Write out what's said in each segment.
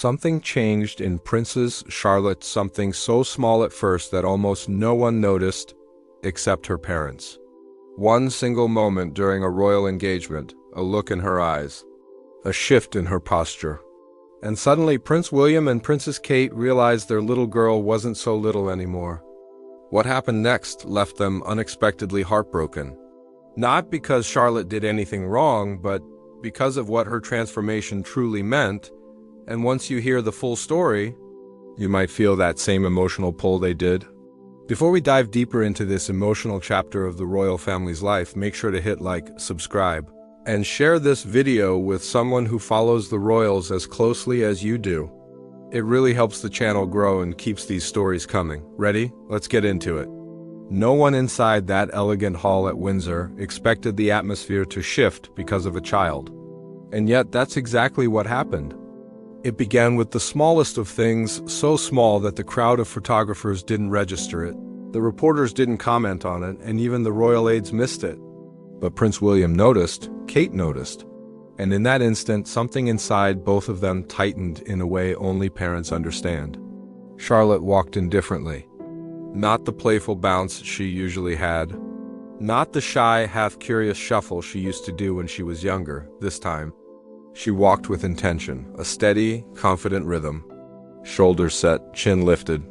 Something changed in Princess Charlotte, something so small at first that almost no one noticed except her parents. One single moment during a royal engagement, a look in her eyes, a shift in her posture. And suddenly Prince William and Princess Kate realized their little girl wasn't so little anymore. What happened next left them unexpectedly heartbroken. Not because Charlotte did anything wrong, but because of what her transformation truly meant. And once you hear the full story, you might feel that same emotional pull they did. Before we dive deeper into this emotional chapter of the royal family's life, make sure to hit like, subscribe, and share this video with someone who follows the royals as closely as you do. It really helps the channel grow and keeps these stories coming. Ready? Let's get into it. No one inside that elegant hall at Windsor expected the atmosphere to shift because of a child. And yet that's exactly what happened. It began with the smallest of things, so small that the crowd of photographers didn't register it. The reporters didn't comment on it, and even the royal aides missed it. But Prince William noticed, Kate noticed. And in that instant, something inside both of them tightened in a way only parents understand. Charlotte walked in differently. Not the playful bounce she usually had. Not the shy, half-curious shuffle she used to do when she was younger. This time, she walked with intention, a steady, confident rhythm. Shoulders set, chin lifted.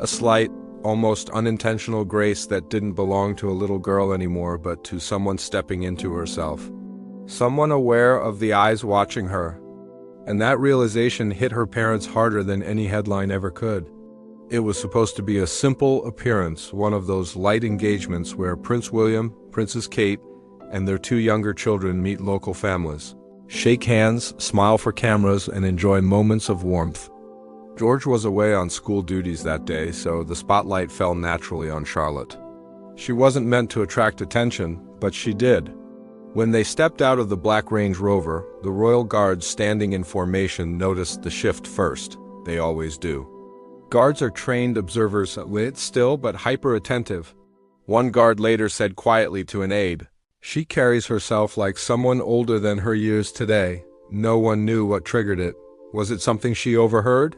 A slight, almost unintentional grace that didn't belong to a little girl anymore, but to someone stepping into herself. Someone aware of the eyes watching her. And that realization hit her parents harder than any headline ever could. It was supposed to be a simple appearance, one of those light engagements where Prince William, Princess Kate, and their two younger children meet local families. Shake hands, smile for cameras, and enjoy moments of warmth. George was away on school duties that day, so the spotlight fell naturally on Charlotte. She wasn't meant to attract attention, but she did. When they stepped out of the Black Range Rover, the royal guards standing in formation noticed the shift first. They always do. Guards are trained observers, lit still but hyper-attentive. One guard later said quietly to an aide, "She carries herself like someone older than her years today." No one knew what triggered it. Was it something she overheard?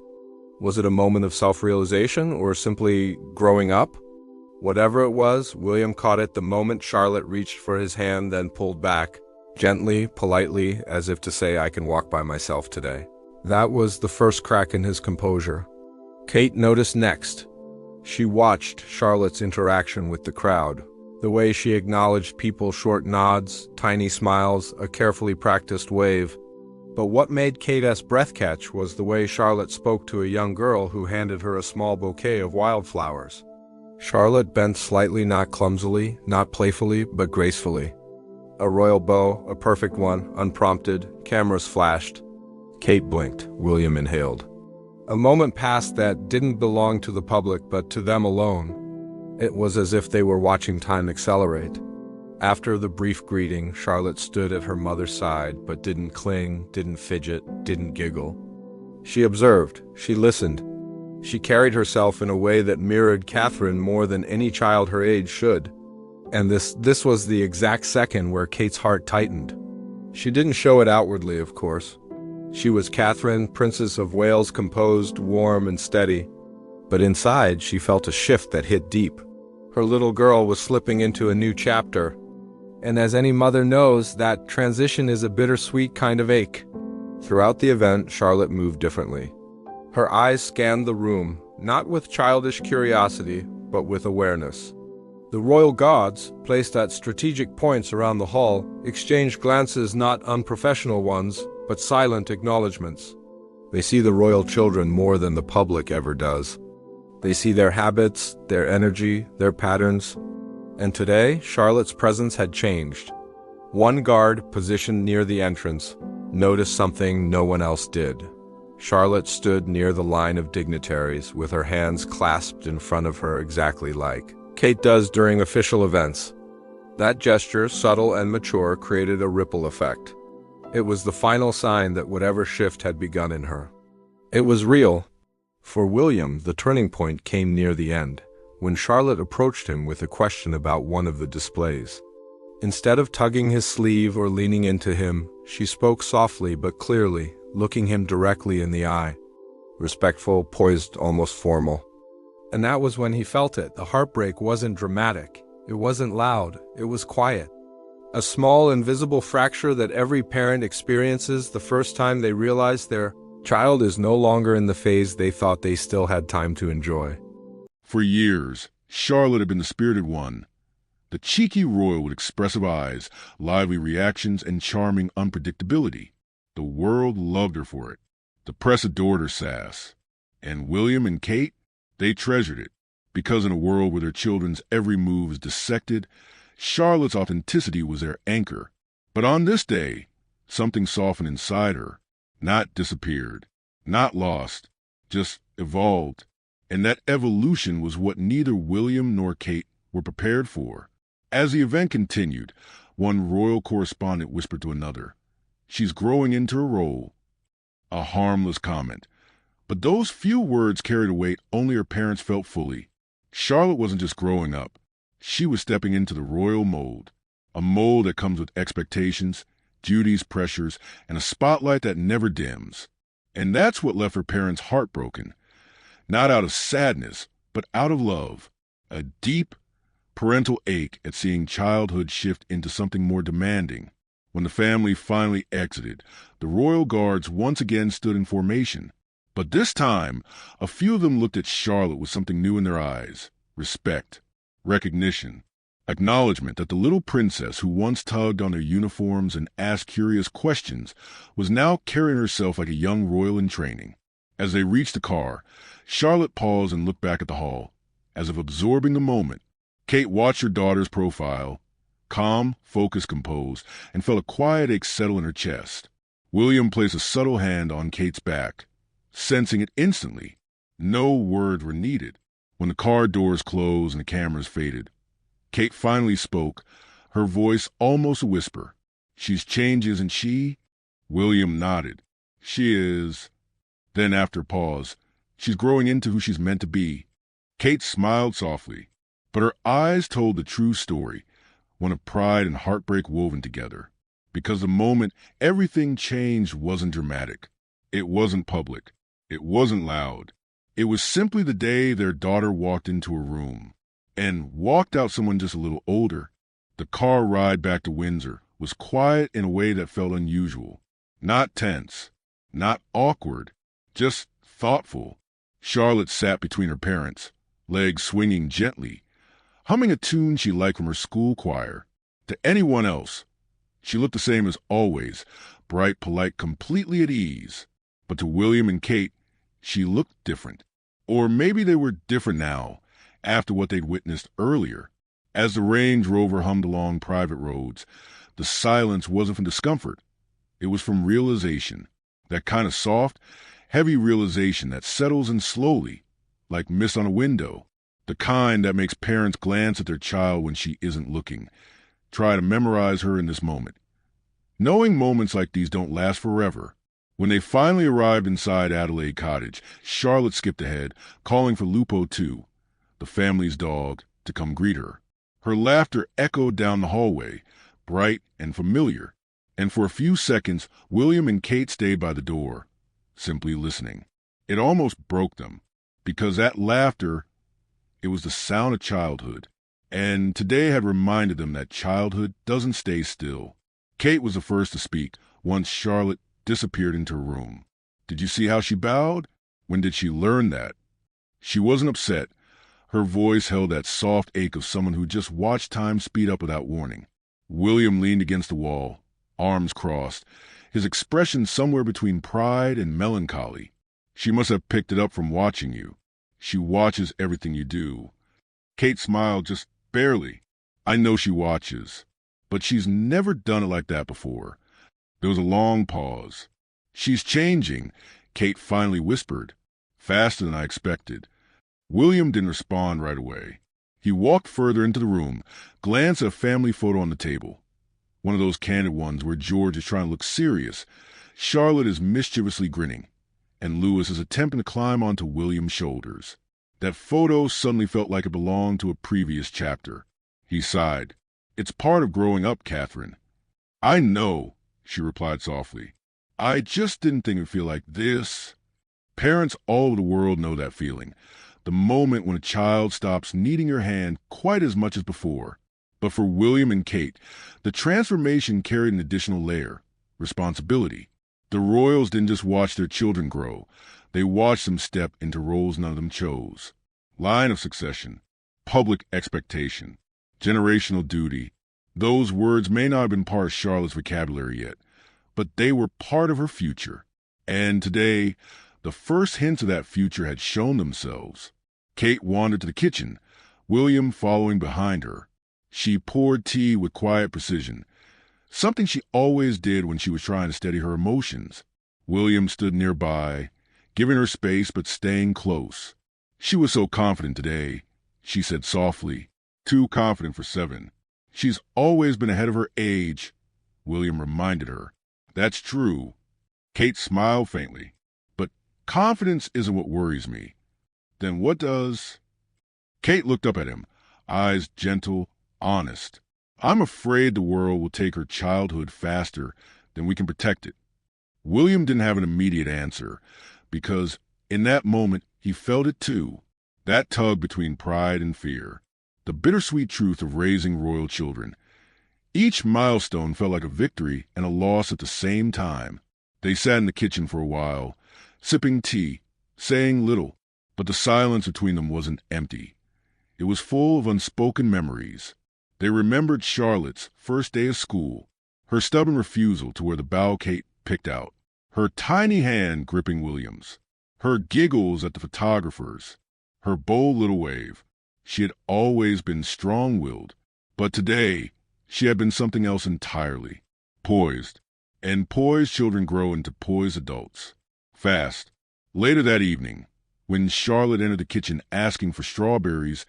Was it a moment of self-realization or simply growing up? Whatever it was, William caught it the moment Charlotte reached for his hand, then pulled back, gently, politely, as if to say, "I can walk by myself today." That was the first crack in his composure. Kate noticed next. She watched Charlotte's interaction with the crowd. The way she acknowledged people, short nods, tiny smiles, a carefully practiced wave. But what made Kate's breath catch was the way Charlotte spoke to a young girl who handed her a small bouquet of wildflowers. Charlotte bent slightly, not clumsily, not playfully, but gracefully. A royal bow, a perfect one, unprompted, cameras flashed. Kate blinked. William inhaled. A moment passed that didn't belong to the public, but to them alone. It was as if they were watching time accelerate. After the brief greeting, Charlotte stood at her mother's side, but didn't cling, didn't fidget, didn't giggle. She observed, she listened. She carried herself in a way that mirrored Catherine more than any child her age should. And this was the exact second where Kate's heart tightened. She didn't show it outwardly, of course. She was Catherine, Princess of Wales, composed, warm, and steady. But inside, she felt a shift that hit deep. Her little girl was slipping into a new chapter. And as any mother knows, that transition is a bittersweet kind of ache. Throughout the event, Charlotte moved differently. Her eyes scanned the room, not with childish curiosity, but with awareness. The royal guards, placed at strategic points around the hall, exchanged glances, not unprofessional ones, but silent acknowledgments. They see the royal children more than the public ever does. They see their habits, their energy, their patterns. And today, Charlotte's presence had changed. One guard, positioned near the entrance, noticed something no one else did. Charlotte stood near the line of dignitaries, with her hands clasped in front of her exactly like Kate does during official events. That gesture, subtle and mature, created a ripple effect. It was the final sign that whatever shift had begun in her. It was real. For William, the turning point came near the end, when Charlotte approached him with a question about one of the displays. Instead of tugging his sleeve or leaning into him, she spoke softly but clearly, looking him directly in the eye. respectful, poised, almost formal. And that was when he felt it. The heartbreak wasn't dramatic. It wasn't loud. It was quiet. A small, invisible fracture that every parent experiences the first time they realize their child is no longer in the phase they thought they still had time to enjoy. For years, Charlotte had been the spirited one, the cheeky royal with expressive eyes, lively reactions, and charming unpredictability. The world loved her for it. The press adored her sass. And William and Kate, they treasured it, because in a world where their children's every move is dissected, Charlotte's authenticity was their anchor. But on this day, something softened inside her, not disappeared, not lost, just evolved. And that evolution was what neither William nor Kate were prepared for. As the event continued, one royal correspondent whispered to another, "She's growing into her role." A harmless comment. But those few words carried a weight only her parents felt fully. Charlotte wasn't just growing up. She was stepping into the royal mold, a mold that comes with expectations, duties, pressures, and a spotlight that never dims. And that's what left her parents heartbroken. Not out of sadness, but out of love. A deep, parental ache at seeing childhood shift into something more demanding. When the family finally exited, the royal guards once again stood in formation. But this time, a few of them looked at Charlotte with something new in their eyes. Respect, recognition, acknowledgement that the little princess who once tugged on their uniforms and asked curious questions was now carrying herself like a young royal in training. As they reached the car, Charlotte paused and looked back at the hall, as if absorbing the moment. Kate watched her daughter's profile, calm, focused, composed, and felt a quiet ache settle in her chest. William placed a subtle hand on Kate's back, sensing it instantly. No words were needed. When the car doors closed and the cameras faded, Kate finally spoke, her voice almost a whisper. "She's changed, isn't she?" William nodded. "She is." Then, after a pause, "She's growing into who she's meant to be." Kate smiled softly, but her eyes told the true story, one of pride and heartbreak woven together. Because the moment everything changed wasn't dramatic. It wasn't public. It wasn't loud. It was simply the day their daughter walked into a room, and walked out someone just a little older. The car ride back to Windsor was quiet in a way that felt unusual. Not tense, not awkward, just thoughtful. Charlotte sat between her parents, legs swinging gently, humming a tune she liked from her school choir. To anyone else, she looked the same as always, bright, polite, completely at ease. But to William and Kate, she looked different. Or maybe they were different now, after what they'd witnessed earlier. As the Range Rover hummed along private roads, the silence wasn't from discomfort. It was from realization. That kind of soft, heavy realization that settles in slowly, like mist on a window. The kind that makes parents glance at their child when she isn't looking. Try to memorize her in this moment. Knowing moments like these don't last forever. When they finally arrived inside Adelaide Cottage, Charlotte skipped ahead, calling for Lupo too, the family's dog, to come greet her. Her laughter echoed down the hallway, bright and familiar. And for a few seconds, William and Kate stayed by the door, simply listening. It almost broke them, because that laughter, it was the sound of childhood. And today had reminded them that childhood doesn't stay still. Kate was the first to speak, once Charlotte disappeared into her room. Did you see how she bowed? When did she learn that? She wasn't upset. Her voice held that soft ache of someone who just watched time speed up without warning. William leaned against the wall, arms crossed, his expression somewhere between pride and melancholy. She must have picked it up from watching you. She watches everything you do. Kate smiled just barely. I know she watches, but she's never done it like that before. There was a long pause. "She's changing," Kate finally whispered, faster than I expected. William didn't respond right away. He walked further into the room, glanced at a family photo on the table. One of those candid ones where George is trying to look serious, Charlotte is mischievously grinning, and Louis is attempting to climb onto William's shoulders. That photo suddenly felt like it belonged to a previous chapter. He sighed. "It's part of growing up, Catherine." "I know," she replied softly. "I just didn't think it would feel like this." Parents all over the world know that feeling. The moment when a child stops needing your hand quite as much as before. But for William and Kate, the transformation carried an additional layer: responsibility. The royals didn't just watch their children grow. They watched them step into roles none of them chose. Line of succession, public expectation, generational duty. Those words may not have been part of Charlotte's vocabulary yet, but they were part of her future. And today, the first hints of that future had shown themselves. Kate wandered to the kitchen, William following behind her. She poured tea with quiet precision, something she always did when she was trying to steady her emotions. William stood nearby, giving her space but staying close. "She was so confident today," she said softly. "Too confident for 7. She's always been ahead of her age," William reminded her. "That's true." Kate smiled faintly. "But confidence isn't what worries me." "Then what does?" Kate looked up at him, eyes gentle, honest. "I'm afraid the world will take her childhood faster than we can protect it." William didn't have an immediate answer, because in that moment he felt it too. That tug between pride and fear. The bittersweet truth of raising royal children. Each milestone felt like a victory and a loss at the same time. They sat in the kitchen for a while, sipping tea, saying little, but the silence between them wasn't empty. It was full of unspoken memories. They remembered Charlotte's first day of school, her stubborn refusal to wear the bow Kate picked out, her tiny hand gripping William's, her giggles at the photographers, her bold little wave. She had always been strong-willed, but today she had been something else entirely, poised. And poised children grow into poised adults. Fast. Later that evening, when Charlotte entered the kitchen asking for strawberries,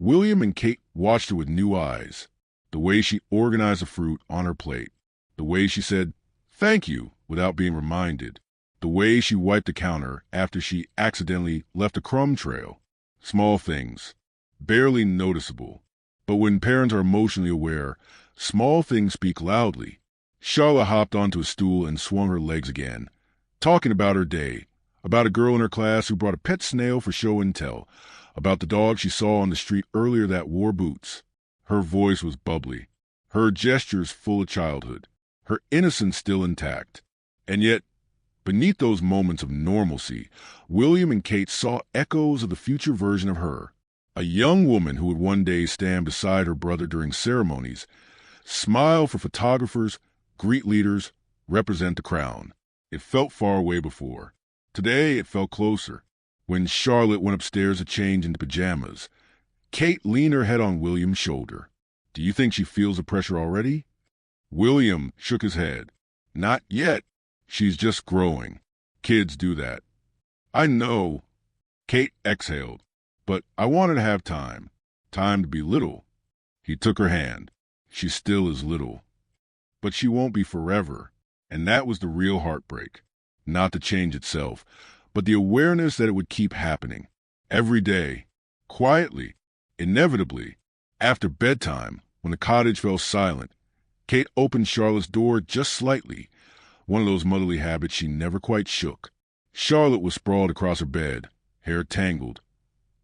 William and Kate watched her with new eyes. The way she organized the fruit on her plate. The way she said, "Thank you," without being reminded. The way she wiped the counter after she accidentally left a crumb trail. Small things, barely noticeable. But when parents are emotionally aware, small things speak loudly. Charlotte hopped onto a stool and swung her legs again, talking about her day, about a girl in her class who brought a pet snail for show and tell, about the dog she saw on the street earlier that wore boots. Her voice was bubbly, her gestures full of childhood, her innocence still intact. And yet, beneath those moments of normalcy, William and Kate saw echoes of the future version of her. A young woman who would one day stand beside her brother during ceremonies, smile for photographers, greet leaders, represent the crown. It felt far away before. Today it felt closer. When Charlotte went upstairs to change into pajamas, Kate leaned her head on William's shoulder. "Do you think she feels the pressure already?" William shook his head. "Not yet. She's just growing. Kids do that." "I know." Kate exhaled. "But I wanted to have time. Time to be little." He took her hand. "She still is little. But she won't be forever." And that was the real heartbreak. Not the change itself, but the awareness that it would keep happening. Every day. Quietly. Inevitably. After bedtime, when the cottage fell silent, Kate opened Charlotte's door just slightly, one of those motherly habits she never quite shook. Charlotte was sprawled across her bed, hair tangled,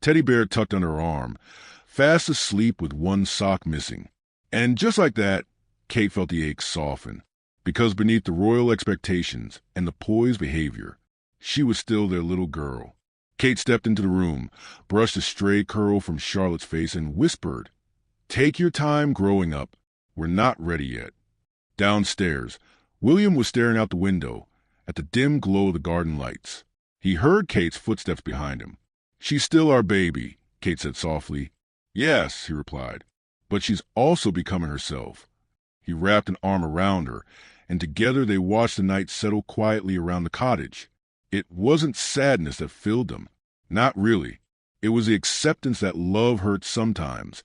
teddy bear tucked under her arm, fast asleep with one sock missing. And just like that, Kate felt the ache soften, because beneath the royal expectations and the poised behavior, she was still their little girl. Kate stepped into the room, brushed a stray curl from Charlotte's face, and whispered, "Take your time growing up. We're not ready yet." Downstairs, William was staring out the window at the dim glow of the garden lights. He heard Kate's footsteps behind him. "She's still our baby," Kate said softly. "Yes," he replied, "but she's also becoming herself." He wrapped an arm around her, and together they watched the night settle quietly around the cottage. It wasn't sadness that filled them. Not really. It was the acceptance that love hurts sometimes,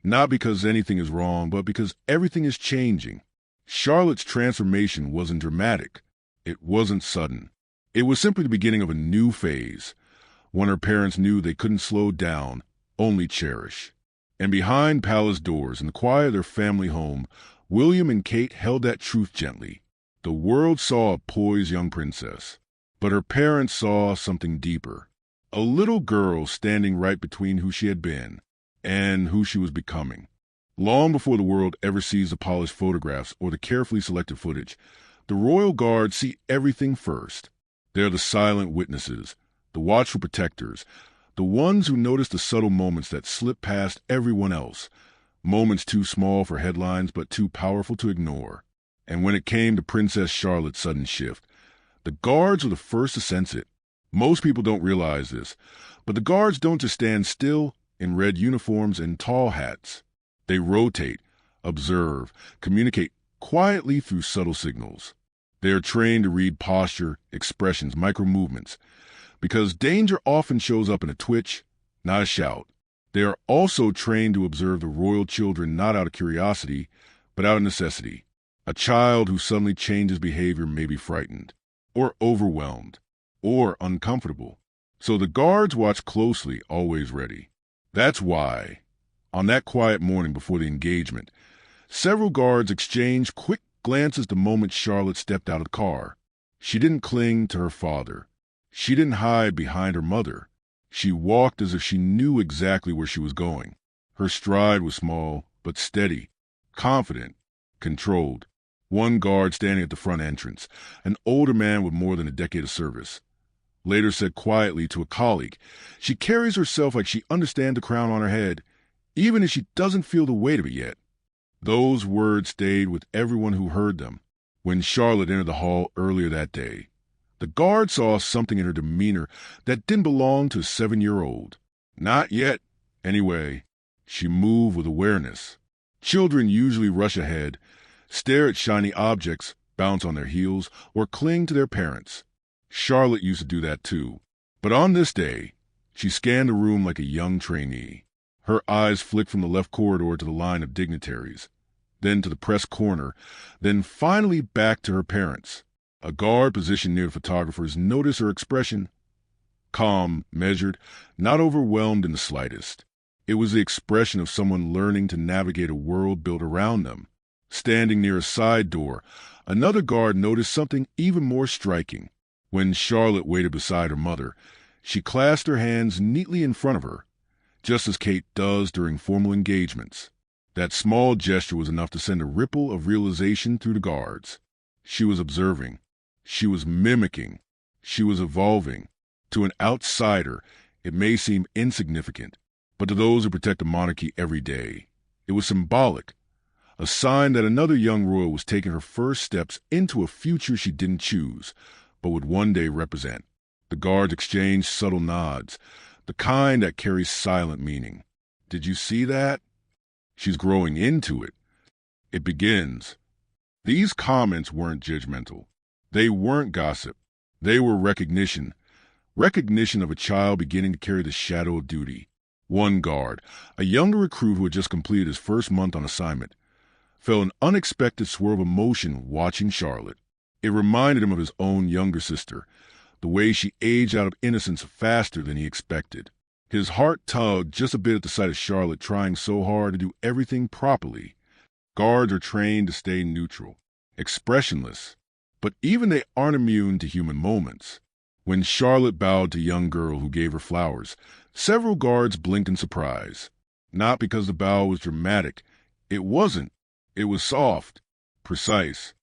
not because anything is wrong, but because everything is changing. Charlotte's transformation wasn't dramatic. It wasn't sudden. It was simply the beginning of a new phase, one her parents knew they couldn't slow down, only cherish. And behind palace doors, in the quiet of their family home, William and Kate held that truth gently. The world saw a poised young princess, But her parents saw something deeper. A little girl standing right between who she had been and who she was becoming. Long before the world ever sees the polished photographs or the carefully selected footage, the royal guard see everything first. They're the silent witnesses, the watchful protectors, the ones who notice the subtle moments that slip past everyone else, moments too small for headlines but too powerful to ignore. And when it came to Princess Charlotte's sudden shift, the guards were the first to sense it. Most people don't realize this, but the guards don't just stand still in red uniforms and tall hats. They rotate, observe, communicate quietly through subtle signals. They are trained to read posture, expressions, micro-movements, because danger often shows up in a twitch, not a shout. They are also trained to observe the royal children not out of curiosity, but out of necessity. A child who suddenly changes behavior may be frightened, or overwhelmed, or uncomfortable. So the guards watch closely, always ready. That's why, on that quiet morning before the engagement, several guards exchanged quick glances the moment Charlotte stepped out of the car. She didn't cling to her father. She didn't hide behind her mother. She walked as if she knew exactly where she was going. Her stride was small, but steady, confident, controlled. One guard standing at the front entrance, an older man with more than a decade of service, later said quietly to a colleague, "She carries herself like she understands the crown on her head, even if she doesn't feel the weight of it yet." Those words stayed with everyone who heard them. When Charlotte entered the hall earlier that day, the guard saw something in her demeanor that didn't belong to a 7-year-old. Not yet, anyway. She moved with awareness. Children usually rush ahead, stare at shiny objects, bounce on their heels, or cling to their parents. Charlotte used to do that too. But on this day, she scanned the room like a young trainee. Her eyes flicked from the left corridor to the line of dignitaries, then to the press corner, then finally back to her parents. A guard positioned near the photographers noticed her expression. Calm, measured, not overwhelmed in the slightest. It was the expression of someone learning to navigate a world built around them. Standing near a side door, another guard noticed something even more striking. When Charlotte waited beside her mother, she clasped her hands neatly in front of her, just as Kate does during formal engagements. That small gesture was enough to send a ripple of realization through the guards. She was observing. She was mimicking. She was evolving. To an outsider, it may seem insignificant, but to those who protect the monarchy every day, it was symbolic. A sign that another young royal was taking her first steps into a future she didn't choose, but would one day represent. The guards exchanged subtle nods, the kind that carries silent meaning. "Did you see that? She's growing into it. It begins." These comments weren't judgmental. They weren't gossip. They were recognition. Recognition of a child beginning to carry the shadow of duty. One guard, a younger recruit who had just completed his first month on assignment, felt an unexpected swirl of emotion watching Charlotte. It reminded him of his own younger sister, the way she aged out of innocence faster than he expected. His heart tugged just a bit at the sight of Charlotte trying so hard to do everything properly. Guards are trained to stay neutral, expressionless, but even they aren't immune to human moments. When Charlotte bowed to a young girl who gave her flowers, several guards blinked in surprise. Not because the bow was dramatic. It wasn't. It was soft, precise,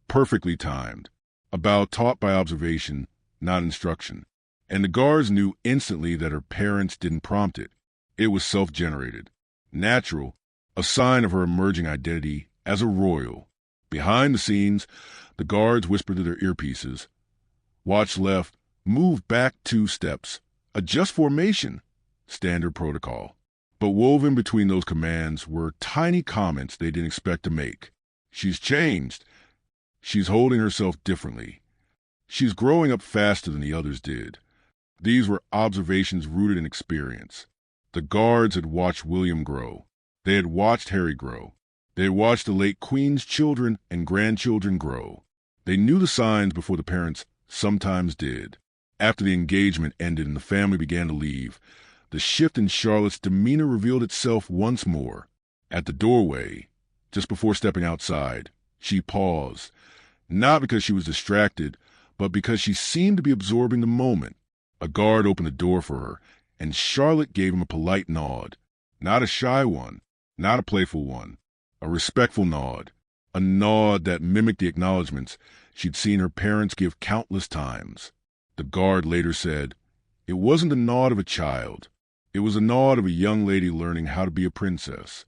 perfectly timed. A bow taught by observation, not instruction. And the guards knew instantly that her parents didn't prompt it. It was self-generated, natural, a sign of her emerging identity as a royal. Behind the scenes, the guards whispered to their earpieces, "Watch left, move back 2 steps, adjust formation," standard protocol. But woven between those commands were tiny comments they didn't expect to make. "She's changed. She's holding herself differently. She's growing up faster than the others did." These were observations rooted in experience. The guards had watched William grow. They had watched Harry grow. They had watched the late Queen's children and grandchildren grow. They knew the signs before the parents sometimes did. After the engagement ended and the family began to leave, the shift in Charlotte's demeanor revealed itself once more. At the doorway, just before stepping outside, she paused, not because she was distracted, but because she seemed to be absorbing the moment. A guard opened the door for her, and Charlotte gave him a polite nod. Not a shy one, not a playful one, a respectful nod. A nod that mimicked the acknowledgments she'd seen her parents give countless times. The guard later said, "It wasn't the nod of a child. It was a nod of a young lady learning how to be a princess."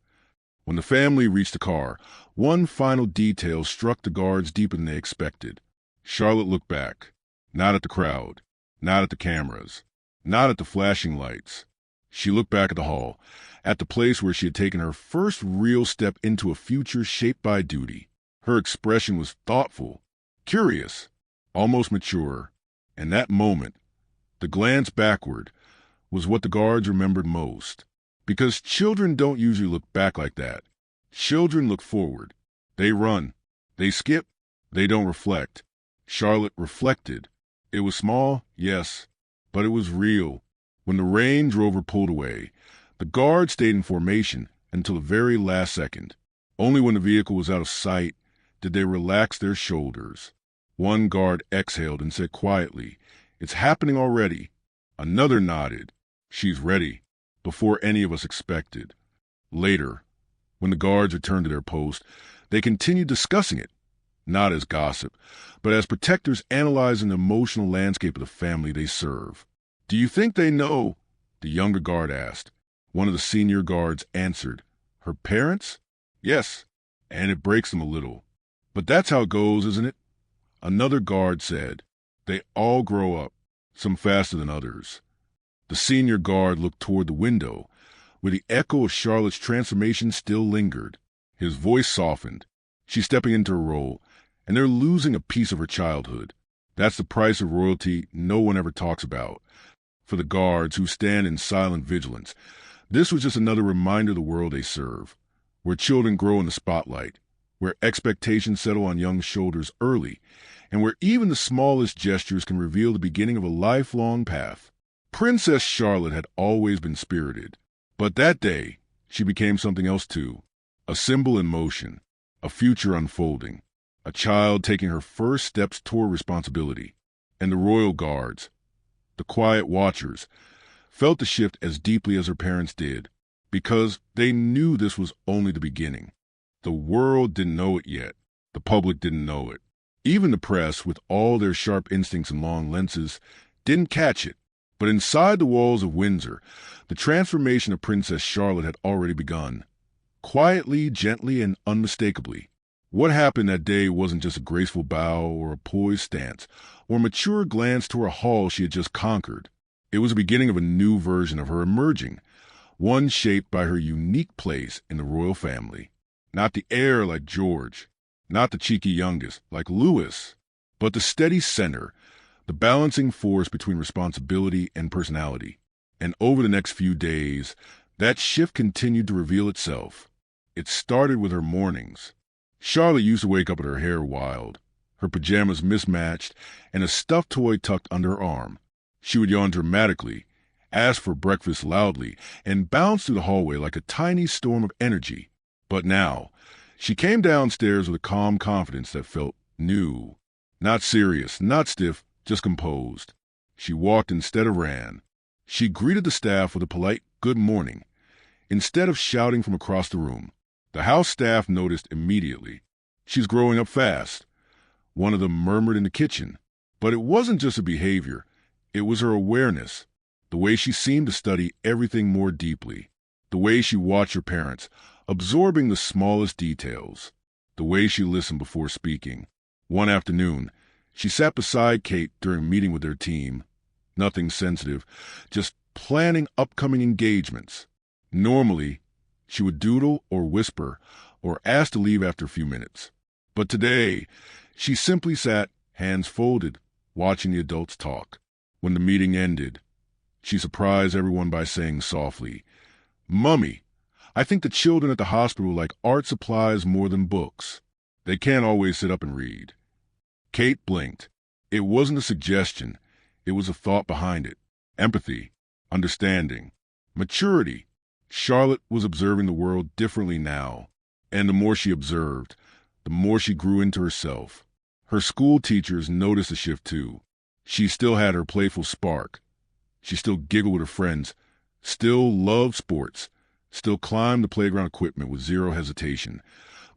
When the family reached the car, one final detail struck the guards deeper than they expected. Charlotte looked back, not at the crowd, not at the cameras, not at the flashing lights. She looked back at the hall, at the place where she had taken her first real step into a future shaped by duty. Her expression was thoughtful, curious, almost mature, and that moment, the glance backward, was what the guards remembered most. Because children don't usually look back like that. Children look forward. They run. They skip. They don't reflect. Charlotte reflected. It was small, yes, but it was real. When the Range Rover pulled away, the guards stayed in formation until the very last second. Only when the vehicle was out of sight did they relax their shoulders. One guard exhaled and said quietly, "It's happening already." Another nodded, "She's ready," before any of us expected. Later, when the guards returned to their post, they continued discussing it, not as gossip, but as protectors analyzing the emotional landscape of the family they serve. "Do you think they know?" the younger guard asked. One of the senior guards answered, "Her parents? Yes, and it breaks them a little. But that's how it goes, isn't it?" Another guard said, "They all grow up, some faster than others." The senior guard looked toward the window, where the echo of Charlotte's transformation still lingered. His voice softened. "She's stepping into her role, and they're losing a piece of her childhood. That's the price of royalty no one ever talks about." For the guards who stand in silent vigilance, this was just another reminder of the world they serve, where children grow in the spotlight, where expectations settle on young shoulders early, and where even the smallest gestures can reveal the beginning of a lifelong path. Princess Charlotte had always been spirited, but that day she became something else too, a symbol in motion, a future unfolding, a child taking her first steps toward responsibility. And the royal guards, the quiet watchers, felt the shift as deeply as her parents did, because they knew this was only the beginning. The world didn't know it yet. The public didn't know it. Even the press, with all their sharp instincts and long lenses, didn't catch it. But inside the walls of Windsor, the transformation of Princess Charlotte had already begun. Quietly, gently, and unmistakably. What happened that day wasn't just a graceful bow or a poised stance or a mature glance toward a hall she had just conquered. It was the beginning of a new version of her emerging, one shaped by her unique place in the royal family. Not the heir like George, not the cheeky youngest like Louis, but the steady center, the balancing force between responsibility and personality. And over the next few days, that shift continued to reveal itself. It started with her mornings. Charlotte used to wake up with her hair wild, her pajamas mismatched, and a stuffed toy tucked under her arm. She would yawn dramatically, ask for breakfast loudly, and bounce through the hallway like a tiny storm of energy. But now, she came downstairs with a calm confidence that felt new. Not serious, not stiff, just composed. She walked instead of ran. She greeted the staff with a polite "good morning," instead of shouting from across the room. The house staff noticed immediately. "She's growing up fast," one of them murmured in the kitchen. But it wasn't just her behavior. It was her awareness, the way she seemed to study everything more deeply, the way she watched her parents, absorbing the smallest details, the way she listened before speaking. One afternoon, she sat beside Kate during a meeting with their team. Nothing sensitive, just planning upcoming engagements. Normally, she would doodle or whisper or ask to leave after a few minutes. But today, she simply sat, hands folded, watching the adults talk. When the meeting ended, she surprised everyone by saying softly, "Mummy, I think the children at the hospital like art supplies more than books. They can't always sit up and read." Kate blinked. It wasn't a suggestion. It was a thought behind it. Empathy, understanding, maturity. Charlotte was observing the world differently now. And the more she observed, the more she grew into herself. Her school teachers noticed the shift too. She still had her playful spark. She still giggled with her friends, still loved sports, still climbed the playground equipment with zero hesitation.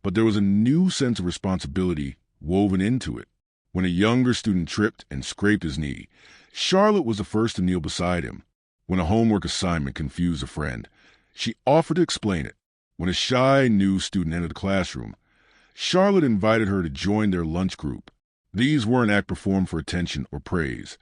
But there was a new sense of responsibility woven into it. When a younger student tripped and scraped his knee, Charlotte was the first to kneel beside him. When a homework assignment confused a friend, she offered to explain it. When a shy new student entered the classroom, Charlotte invited her to join their lunch group. These weren't acts performed for attention or praise.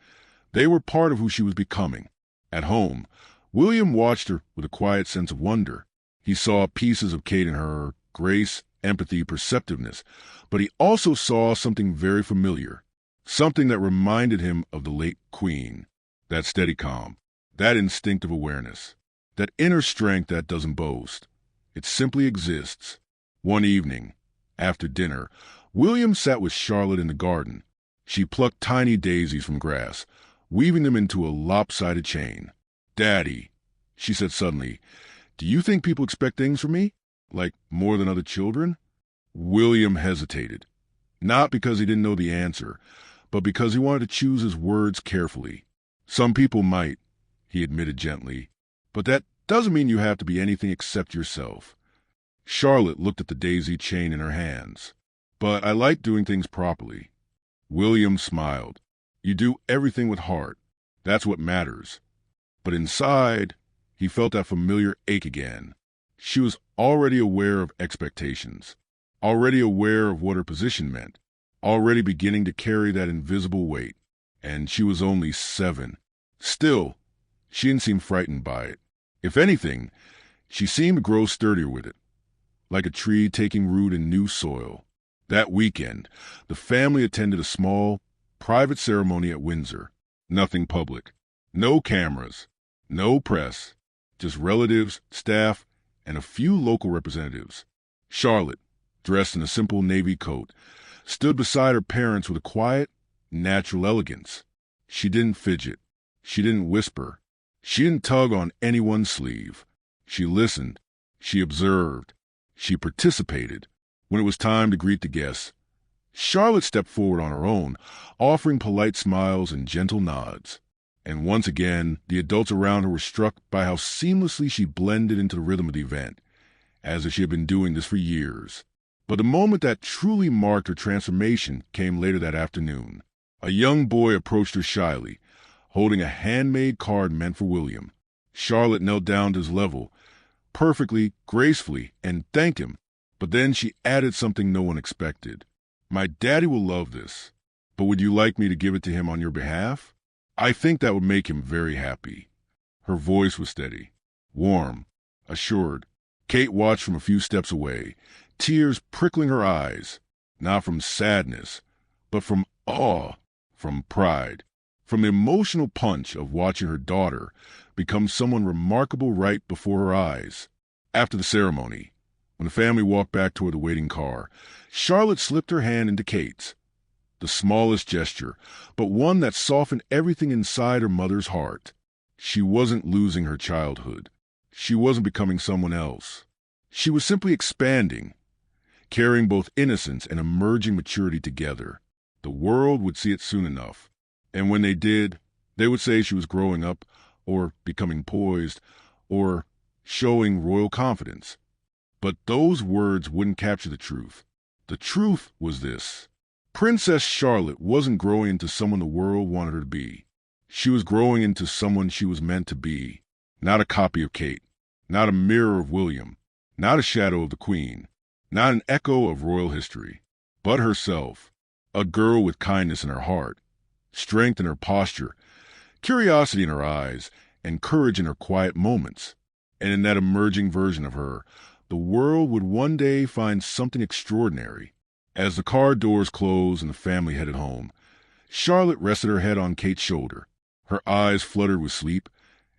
They were part of who she was becoming. At home, William watched her with a quiet sense of wonder. He saw pieces of Kate in her, grace, empathy, perceptiveness, but he also saw something very familiar, something that reminded him of the late Queen, that steady calm, that instinctive awareness, that inner strength that doesn't boast. It simply exists. One evening, after dinner, William sat with Charlotte in the garden. She plucked tiny daisies from grass, weaving them into a lopsided chain. "Daddy," she said suddenly, "do you think people expect things from me? Like more than other children?" William hesitated, not because he didn't know the answer, but because he wanted to choose his words carefully. "Some people might," he admitted gently, "but that doesn't mean you have to be anything except yourself." Charlotte looked at the daisy chain in her hands. "But I like doing things properly." William smiled. "You do everything with heart. That's what matters." But inside, he felt that familiar ache again. She was already aware of expectations, already aware of what her position meant, already beginning to carry that invisible weight. And she was only 7. Still, she didn't seem frightened by it. If anything, she seemed to grow sturdier with it, like a tree taking root in new soil. That weekend, the family attended a small, private ceremony at Windsor. Nothing public. No cameras. No press. Just relatives, staff, and a few local representatives. Charlotte, dressed in a simple navy coat, stood beside her parents with a quiet, natural elegance. She didn't fidget. She didn't whisper. She didn't tug on anyone's sleeve. She listened. She observed. She participated. When it was time to greet the guests, Charlotte stepped forward on her own, offering polite smiles and gentle nods. And once again, the adults around her were struck by how seamlessly she blended into the rhythm of the event, as if she had been doing this for years. But the moment that truly marked her transformation came later that afternoon. A young boy approached her shyly, holding a handmade card meant for William. Charlotte knelt down to his level, perfectly, gracefully, and thanked him. But then she added something no one expected. "My daddy will love this, but would you like me to give it to him on your behalf? I think that would make him very happy." Her voice was steady, warm, assured. Kate watched from a few steps away, tears prickling her eyes, not from sadness, but from awe, from pride, from the emotional punch of watching her daughter become someone remarkable right before her eyes. After the ceremony, when the family walked back toward the waiting car, Charlotte slipped her hand into Kate's. The smallest gesture, but one that softened everything inside her mother's heart. She wasn't losing her childhood. She wasn't becoming someone else. She was simply expanding, carrying both innocence and emerging maturity together. The world would see it soon enough. And when they did, they would say she was growing up, or becoming poised, or showing royal confidence. But those words wouldn't capture the truth. The truth was this. Princess Charlotte wasn't growing into someone the world wanted her to be. She was growing into someone she was meant to be. Not a copy of Kate. Not a mirror of William. Not a shadow of the Queen. Not an echo of royal history. But herself. A girl with kindness in her heart, strength in her posture, curiosity in her eyes, and courage in her quiet moments. And in that emerging version of her, the world would one day find something extraordinary. As the car doors closed and the family headed home, Charlotte rested her head on Kate's shoulder. Her eyes fluttered with sleep,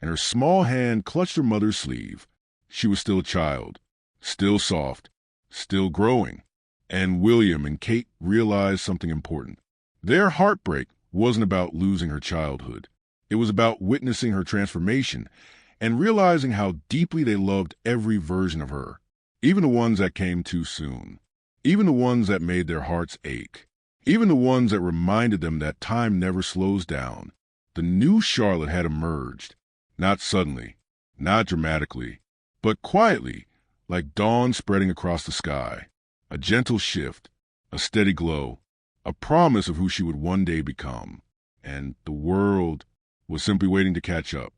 and her small hand clutched her mother's sleeve. She was still a child, still soft, still growing. And William and Kate realized something important. Their heartbreak wasn't about losing her childhood. It was about witnessing her transformation and realizing how deeply they loved every version of her, even the ones that came too soon, even the ones that made their hearts ache. even the ones that reminded them that time never slows down. The new Charlotte had emerged, not suddenly, not dramatically, but quietly, like dawn spreading across the sky. A gentle shift, a steady glow, a promise of who she would one day become. And the world was simply waiting to catch up.